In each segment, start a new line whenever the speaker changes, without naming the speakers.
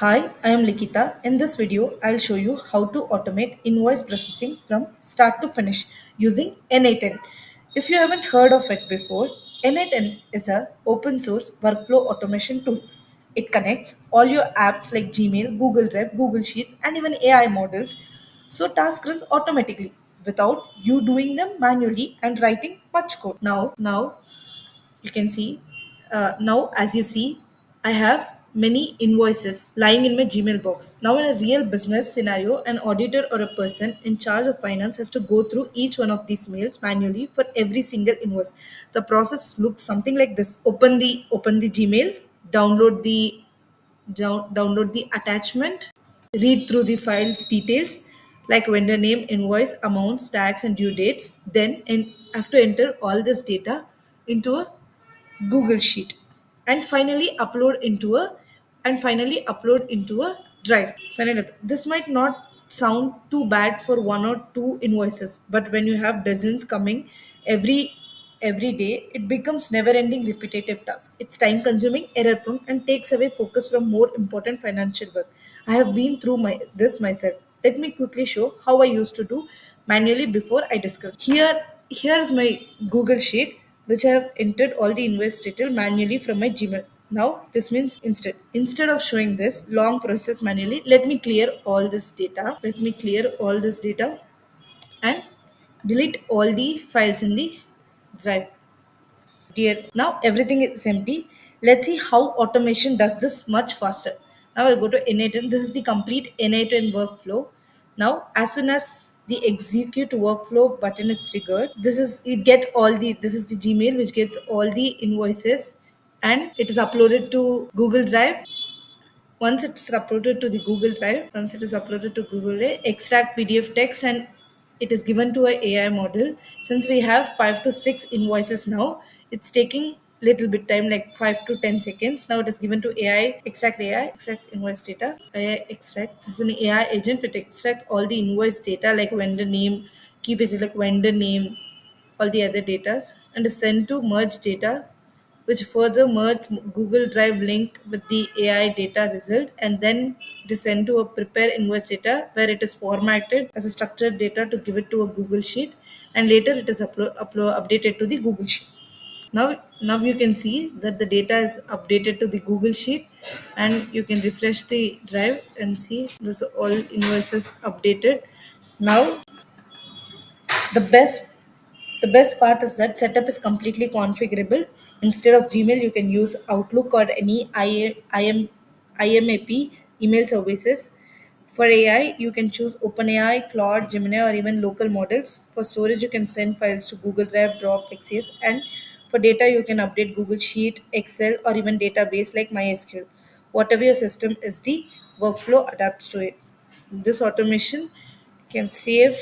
Hi, I am Likita. In this video, I'll show you how to automate invoice processing from start to finish using N8N. If you haven't heard of it before, N8N is a open source workflow automation tool. It connects all your apps like Gmail, Google Drive, Google Sheets, and even AI models so task runs automatically without you doing them manually and writing much code. Now you can see now as you see I have many invoices lying in my Gmail box. Now in a real business scenario, an auditor or a person in charge of finance has to go through each one of these mails manually for every single invoice. The process looks something like this: open the Gmail, download the download the attachment, read through the file's details like vendor name, invoice, amounts, tax, and due dates. Then have to enter all this data into a Google Sheet and finally upload into a drive. This might not sound too bad for one or two invoices, but when you have dozens coming every every day, it becomes never-ending repetitive task. It's time-consuming, error-prone, and takes away focus from more important financial work. I have been through this myself. Let me quickly show how I used to do manually before I discovered. Here is my Google Sheet, which I have entered all the invoice detail manually from my Gmail. Now this means instead of showing this long process manually, let me clear all this data. Let me clear all this data and delete all the files in the drive. Dear, now everything is empty. Let's see how automation does this much faster. Now I'll go to N8N. This is the complete N8N workflow. Now, as soon as the execute workflow button is triggered, this is the Gmail which gets all the invoices and it is uploaded to Google Drive. Once it is uploaded to Google Drive, extract PDF text and it is given to a AI model. Since we have 5 to 6 invoices now, it's taking little bit time, like 5 to 10 seconds. Now it is given to AI, extract invoice data. AI extract. This is an AI agent which extract all the invoice data like vendor name, key feature like vendor name, all the other data, and is sent to merge data, which further merge Google Drive link with the AI data result, and then it is sent to a prepare invoice data where it is formatted as a structured data to give it to a Google Sheet, and later it is updated to the Google Sheet. Now you can see that the data is updated to the Google Sheet, and you can refresh the drive and see this all invoices updated. Now the best the best part is that setup is completely configurable. Instead of Gmail, you can use Outlook or any IMAP email services. For AI, you can choose OpenAI, Claude, Gemini, or even local models. For storage, you can send files to Google Drive, Dropbox, and for data, you can update Google Sheet, Excel, or even database like MySQL. Whatever your system is, the workflow adapts to it. This automation can save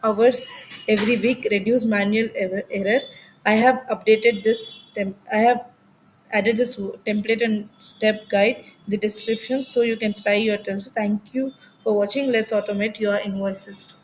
hours every week, reduce manual error. I have updated this I have added this template and step guide in the description so you can try yourself. Thank you for watching. Let's automate your invoices too.